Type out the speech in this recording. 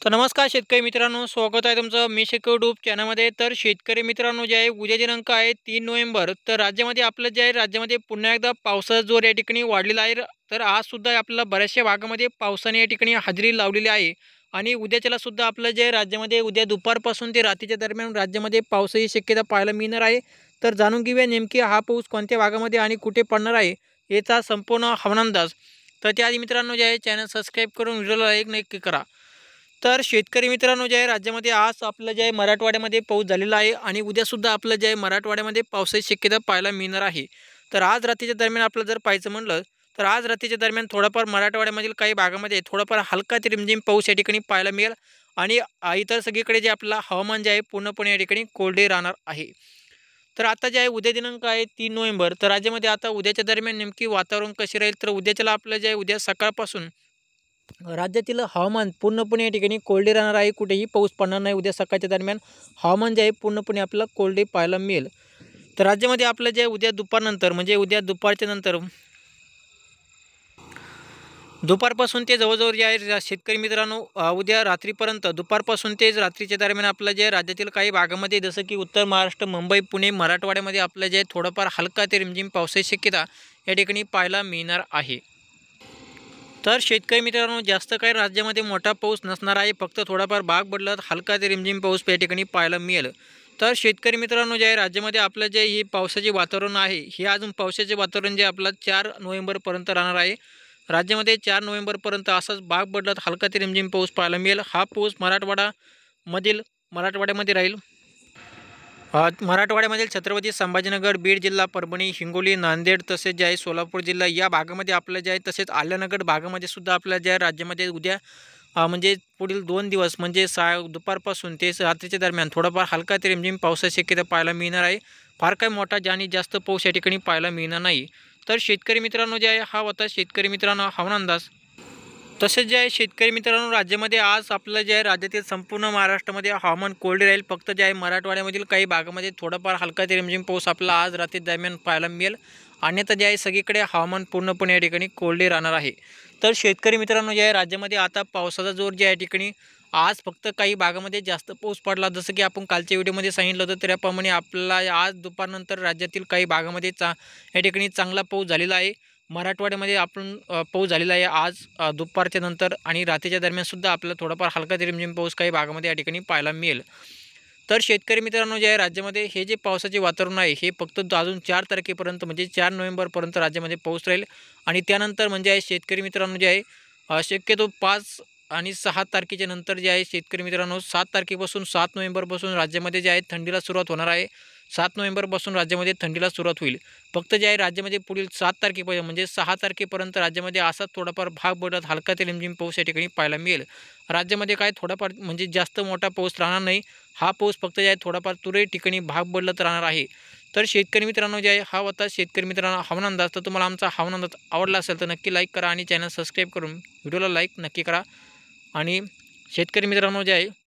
तर नमस्कार शेतकरी मित्रांनो, स्वागत आहे तुमचं मी शेतकरी यूट्यूब चॅनलमध्ये. तर शेतकरी मित्रांनो, जे आहे उद्या दिनांक आहे 3 नोव्हेंबर. तर राज्यामध्ये आपलं जे आहे राज्यामध्ये पुन्हा एकदा पावसाचा जोर या ठिकाणी वाढलेला आहे. तर आजसुद्धा आपल्याला बऱ्याचशा भागामध्ये पावसाने या ठिकाणी हजेरी लावलेली आहे. आणि उद्याच्याला सुद्धा आपलं जे आहे राज्यामध्ये उद्या दुपारपासून ते रात्रीच्या दरम्यान राज्यामध्ये पावसाची शक्यता पाहायला मिळणार आहे. तर जाणून घेऊया नेमकी हा पाऊस कोणत्या भागामध्ये आणि कुठे पडणार आहे याचा संपूर्ण हवामान अंदाज. तर त्याआधी मित्रांनो, जे आहे चॅनल सबस्क्राईब करून व्हिडिओला लाईक नक्की करा. तर शेतकरी मित्रांनो, जे आहे राज्यामध्ये आज आपलं जे आहे मराठवाड्यामध्ये पाऊस झालेला आहे आणि उद्यासुद्धा आपलं जे आहे मराठवाड्यामध्ये पावसाची शक्यता पाहायला मिळणार आहे. तर आज रात्रीच्या दरम्यान आपलं जर पाहायचं म्हणलं, तर आज रात्रीच्या दरम्यान थोडाफार मराठवाड्यामधील काही भागामध्ये थोडाफार हलका ते रिमझिम पाऊस या ठिकाणी पाहायला मिळेल. आणि इतर सगळीकडे जे आपलं हवामान जे आहे पूर्णपणे या ठिकाणी कोरडे राहणार आहे. तर आता जे आहे उद्या दिनांक आहे 3 नोव्हेंबर. तर राज्यामध्ये आता उद्याच्या दरम्यान नेमकी वातावरण कसे राहील, तर उद्याच्याला आपलं जे आहे उद्या सकाळपासून राज्यातील हवामान पूर्णपणे या ठिकाणी कोरडे राहणार आहे. कुठेही पाऊस पडणार नाही. उद्या सकाळच्या दरम्यान हवामान जे आहे पूर्णपणे आपल्याला कोरडे पाहायला मिळेल. तर राज्यामध्ये आपलं जे उद्या दुपारनंतर म्हणजे उद्या दुपारच्या नंतर दुपारपासून ते जवळजवळ जे आहे शेतकरी मित्रांनो, उद्या रात्रीपर्यंत दुपारपासून ते रात्रीच्या दरम्यान आपलं जे राज्यातील काही भागामध्ये जसं की उत्तर महाराष्ट्र, मुंबई, पुणे, मराठवाड्यामध्ये आपलं जे थोडंफार हलका ते रिमझिम पावसाची शक्यता या ठिकाणी पाहायला मिळणार आहे. तर शेतकरी मित्रांनो, जास्त काही राज्यामध्ये मोठा पाऊस नसणार आहे. फक्त थोडाफार भाग बदलत हलका ते रिमझिम पाऊस या ठिकाणी पाहायला मिळेल. तर शेतकरी मित्रांनो, जे आहे राज्यामध्ये आपलं जे ही पावसाचे वातावरण आहे, हे अजून पावसाचे वातावरण जे आपलं 4 नोव्हेंबरपर्यंत राहणार आहे. राज्यामध्ये 4 नोव्हेंबरपर्यंत असाच भाग बदलत हलका ते रिमझिम पाऊस पाहायला मिळेल. हा पाऊस मराठवाड्यामध्ये राहील. मराठवाड्यामधील छत्रपती संभाजीनगर, बीड जिल्हा, परभणी, हिंगोली, नांदेड तसेच जे आहे सोलापूर जिल्हा या भागामध्ये आपलं जे आहे, तसेच आल्यानगर भागामध्ये सुद्धा आपल्या ज्या राज्यामध्ये उद्या म्हणजे पुढील 2 दिवस म्हणजे दुपारपासून ते रात्रीच्या दरम्यान थोडाफार हलका ते रिमझिम पावसाची शक्यता पाहायला मिळणार आहे. फार काही मोठा आणि जास्त पाऊस या ठिकाणी पाहायला मिळणार नाही. तर शेतकरी मित्रांनो, जे आहे हा होता शेतकरी मित्रांनो हवामान अंदाज. तसेच जे आहे शेतकरी मित्रांनो, राज्यामध्ये आज आपलं जे आहे राज्यातील संपूर्ण महाराष्ट्रामध्ये हवामान कोरडे राहील. फक्त जे आहे मराठवाड्यामधील काही भागामध्ये थोडाफार हलका ते रिमझिम पाऊस आपला आज रात्री दरम्यान पाहायला मिळेल. अन्यथा जे आहे सगळीकडे हवामान पूर्णपणे या ठिकाणी कोरडे राहणार आहे. तर शेतकरी मित्रांनो, जे आहे राज्यामध्ये आता पावसाचा जोर जे आहे ठिकाणी आज फक्त काही भागामध्ये जास्त पाऊस पडला, जसं की आपण कालच्या व्हिडिओमध्ये सांगितलं होतं त्याप्रमाणे आपल्याला आज दुपारनंतर राज्यातील काही भागामध्ये या ठिकाणी चांगला पाऊस झालेला आहे. मराठवाड्यामध्ये आपण पाऊस झालेला आहे आज दुपारच्या नंतर आणि रात्रीच्या दरम्यानसुद्धा आपल्याला थोडाफार हलका ते रिमझिम पाऊस काही भागामध्ये या ठिकाणी पाहायला मिळेल. तर शेतकरी मित्रांनो, जे आहे राज्यामध्ये हे जे पावसाचे वातावरण आहे, हे फक्त अजून 4 तारखेपर्यंत म्हणजे 4 नोव्हेंबरपर्यंत राज्यामध्ये पाऊस राहील. आणि त्यानंतर म्हणजे आहे शेतकरी मित्रांनो, जे आहे शक्यतो 5 आणि 6 तारखेच्या नंतर जे आहे शेतकरी मित्रांनो, 7 तारखेपासून 7 नोव्हेंबरपासून राज्यामध्ये जे आहे थंडीला सुरुवात होणार आहे. 7 नोव्हेंबरपासून राज्यामध्ये थंडीला सुरुवात होईल. फक्त जे आहे राज्यामध्ये पुढील 7 तारखेपर्यंत म्हणजे 6 तारखेपर्यंत राज्यामध्ये असाच थोडाफार भाग पडत हलका ते रिमझिम पाऊस या ठिकाणी पाहायला मिळेल. राज्यामध्ये काय थोडाफार म्हणजे जास्त मोठा पाऊस राहणार नाही. हा पाऊस फक्त जे आहे थोडाफार तुरळक ठिकाणी भाग बदलत राहणार आहे. तर शेतकरी मित्रांनो, जे आहे हा होता शेतकरी मित्रांनो हवामान अंदाज. तर तुम्हाला आमचा हवामान अंदाज आवडला असेल तर नक्की लाईक करा आणि चॅनल सबस्क्राईब करून व्हिडिओला लाईक नक्की करा. आणि शेतकरी मित्रांनो, जे आहे